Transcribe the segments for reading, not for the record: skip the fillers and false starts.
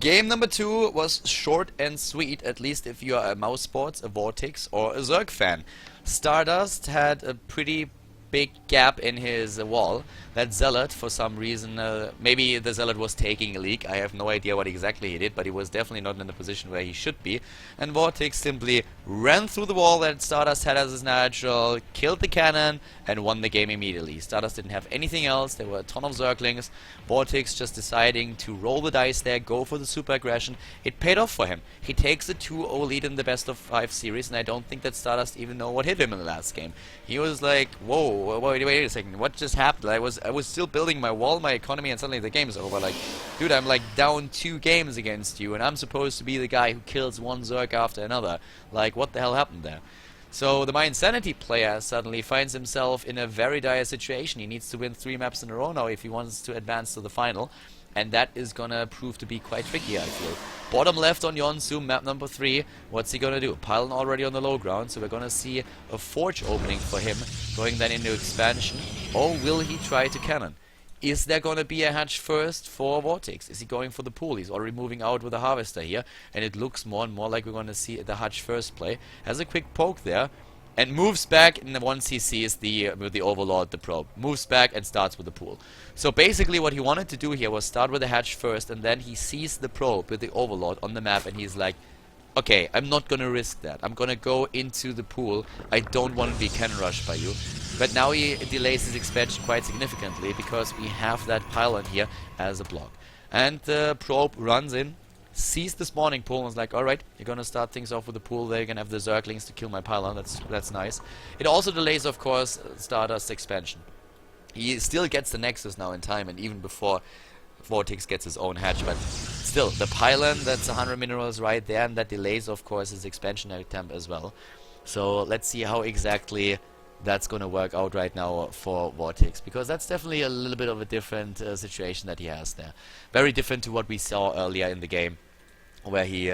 Game number 2 was short and sweet, at least if you are a Mouse Sports, a Vortix, or a Zerg fan. StarDust had a pretty big gap in his wall. That Zealot, for some reason, maybe the Zealot was taking a leak. I have no idea what exactly he did, but he was definitely not in the position where he should be. And Vortix simply ran through the wall that StarDust had as his natural, killed the cannon, and won the game immediately. StarDust didn't have anything else. There were a ton of Zerglings. Vortix just deciding to roll the dice there, go for the super aggression. It paid off for him. He takes a 2-0 lead in the best of 5 series, and I don't think that StarDust even know what hit him in the last game. He was like, whoa, wait a second, what just happened? I was still building my wall, my economy, and suddenly the game is over. Like, dude, I'm like down 2 games against you, and I'm supposed to be the guy who kills one Zerg after another. Like, what the hell happened there? So the My Insanity player suddenly finds himself in a very dire situation. He needs to win 3 maps in a row now if he wants to advance to the final. And that is gonna prove to be quite tricky, I feel. Bottom left on Yonsu, map number 3. What's he gonna do? Pylon already on the low ground, so we're gonna see a forge opening for him, going then into expansion. Or will he try to cannon? Is there gonna be a hatch first for Vortix? Is he going for the pool? He's already moving out with the harvester here, and it looks more and more like we're gonna see the hatch first play. Has a quick poke there, and moves back, and once he sees with the Overlord, the probe, moves back and starts with the pool. So basically what he wanted to do here was start with the hatch first, and then he sees the probe with the Overlord on the map, and he's like, okay, I'm not gonna risk that. I'm gonna go into the pool. I don't want to be cannon rushed by you. But now he delays his expansion quite significantly, because we have that pylon here as a block. And the probe runs in, sees the spawning pool, and is like, alright, you're gonna start things off with the pool there, you're gonna have the Zerglings to kill my pylon, that's nice. It also delays, of course, Stardust's expansion. He still gets the Nexus now in time, and even before Vortix gets his own hatch, but still, the pylon, that's 100 minerals right there, and that delays, of course, his expansion attempt as well. So let's see how exactly that's gonna work out right now for Vortix, because that's definitely a little bit of a different situation that he has there. Very different to what we saw earlier in the game, where he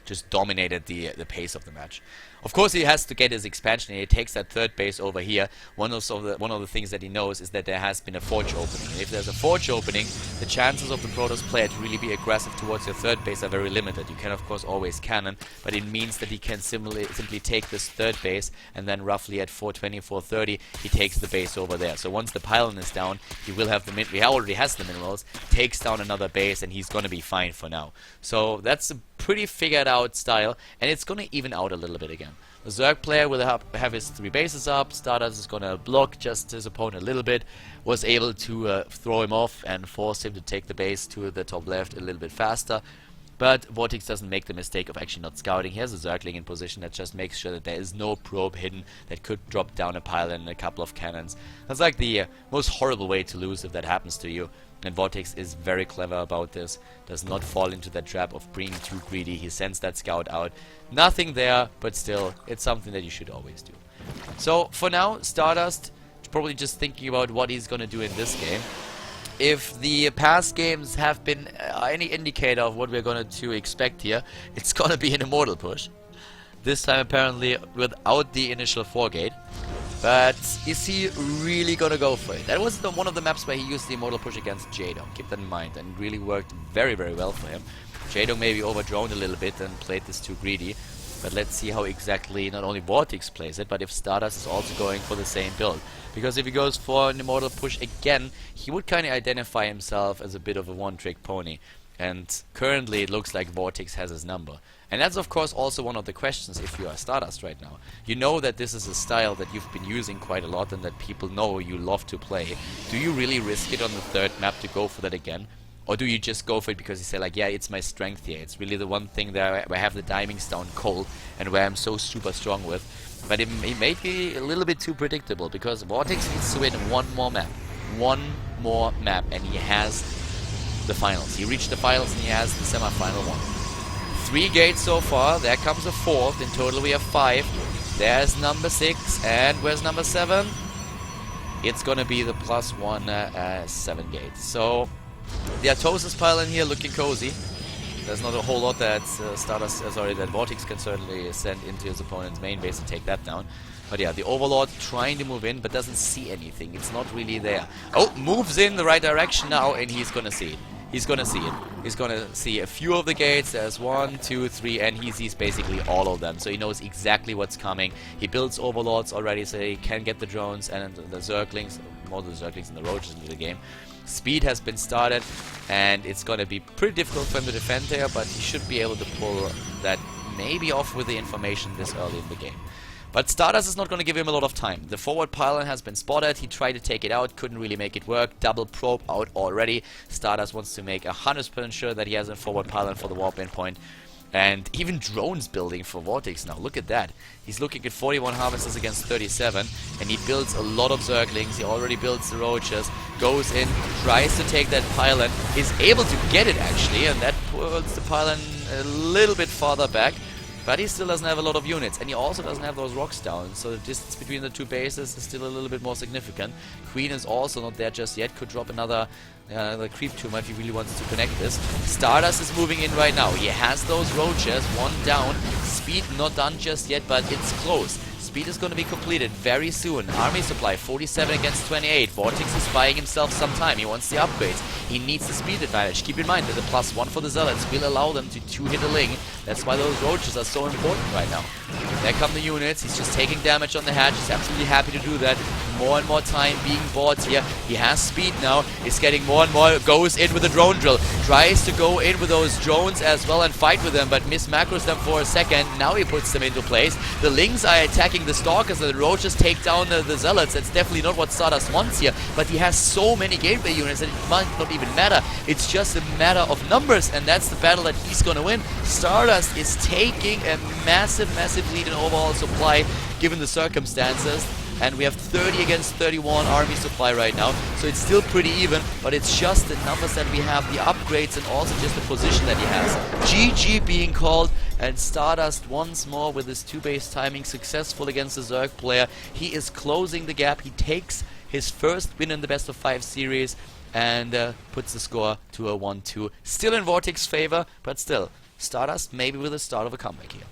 just dominated the pace of the match. Of course, he has to get his expansion, and he takes that third base over here. One of the things that he knows is that there has been a forge opening. And if there's a forge opening, the chances of the Protoss player to really be aggressive towards your third base are very limited. You can, of course, always cannon, but it means that he can simply take this third base, and then roughly at 420, 430, he takes the base over there. So once the pylon is down, he will have he already has the minerals, takes down another base, and he's gonna be fine for now. So that's a pretty figured out style, and it's gonna even out a little bit again. The Zerg player will have his 3 bases up. StarDust is gonna block just his opponent a little bit. Was able to throw him off and force him to take the base to the top left a little bit faster. But Vortix doesn't make the mistake of actually not scouting. He has a Zergling in position that just makes sure that there is no probe hidden that could drop down a pylon and a couple of cannons. That's like the most horrible way to lose if that happens to you. And Vortix is very clever about this. Does not fall into that trap of being too greedy. He sends that scout out. Nothing there, but still, it's something that you should always do. So, for now, StarDust probably just thinking about what he's gonna do in this game. If the past games have been any indicator of what we're gonna expect here, it's gonna be an Immortal push. This time apparently without the initial 4-gate. But is he really gonna go for it? That was one of the maps where he used the Immortal push against Jaedong. Keep that in mind, and really worked very, very well for him. Jaedong maybe overdroned a little bit and played this too greedy. But let's see how exactly not only Vortix plays it, but if StarDust is also going for the same build. Because if he goes for an Immortal push again, he would kind of identify himself as a bit of a one-trick pony. And currently it looks like Vortix has his number. And that's of course also one of the questions if you are StarDust right now. You know that this is a style that you've been using quite a lot and that people know you love to play. Do you really risk it on the third map to go for that again? Or do you just go for it because you say like, yeah, it's my strength here. It's really the one thing that where I have the Diming Stone cold and where I'm so super strong with. But it may be a little bit too predictable because Vortix needs to win one more map. One more map, and he has the finals. He reached the finals and he has the semi-final one. 3 gates so far. There comes a 4th. In total we have 5. There's number 6. And where's number 7? It's gonna be the +1 7 gates. So the Atosis pylon here looking cozy. There's not a whole lot that that Vortix can certainly send into his opponent's main base and take that down. But yeah, the Overlord trying to move in, but doesn't see anything. It's not really there. Oh, moves in the right direction now, and he's gonna see it. he's gonna see it. He's gonna see a few of the gates. There's 1, 2, 3, and he sees basically all of them. So he knows exactly what's coming. He builds overlords already, so he can get the drones and the zerglings, more the zerglings and the roaches into the game. Speed has been started, and it's gonna be pretty difficult for him to defend there, but he should be able to pull that maybe off with the information this early in the game. But StarDust is not going to give him a lot of time. The forward pylon has been spotted. He tried to take it out, couldn't really make it work. Double probe out already. StarDust wants to make 100% sure that he has a forward pylon for the warp in point. And even drones building for Vortix now. Look at that. He's looking at 41 harvesters against 37. And he builds a lot of zerglings. He already builds the roaches. Goes in, tries to take that pylon. Is able to get it actually. And that puts the pylon a little bit farther back. But he still doesn't have a lot of units, and he also doesn't have those rocks down, so the distance between the two bases is still a little bit more significant. Queen is also not there just yet, could drop another creep tumor if he really wants to connect this. StarDust is moving in right now. He has those roaches, one down. Speed not done just yet, but it's close. Speed is going to be completed very soon. Army supply 47 against 28. Vortix is buying himself some time. He wants the upgrades. He needs the speed advantage. Keep in mind that the +1 for the Zealots will allow them to 2-hit a Ling. That's why those roaches are so important right now. There come the units. He's just taking damage on the hatch. He's absolutely happy to do that. More and more time being bought here. He has speed now. He's getting more and more. Goes in with a drone drill. Tries to go in with those drones as well and fight with them, but mismacros them for a second. Now he puts them into place. The Lings are attacking the Stalkers, and the roaches take down the Zealots. That's definitely not what StarDust wants here, but he has so many gateway units that it might not even matter. It's just a matter of numbers, and that's the battle that he's gonna win. StarDust is taking a massive lead in overall supply given the circumstances, and we have 30 against 31 army supply right now, so it's still pretty even, but it's just the numbers that we have, the upgrades, and also just the position that he has. GG being called, and StarDust once more with his 2-base timing successful against the Zerg player. He is closing the gap. He takes his first win in the best of 5 series and puts the score to a 1-2. Still in Vortix's favor, but still, StarDust maybe with the start of a comeback here.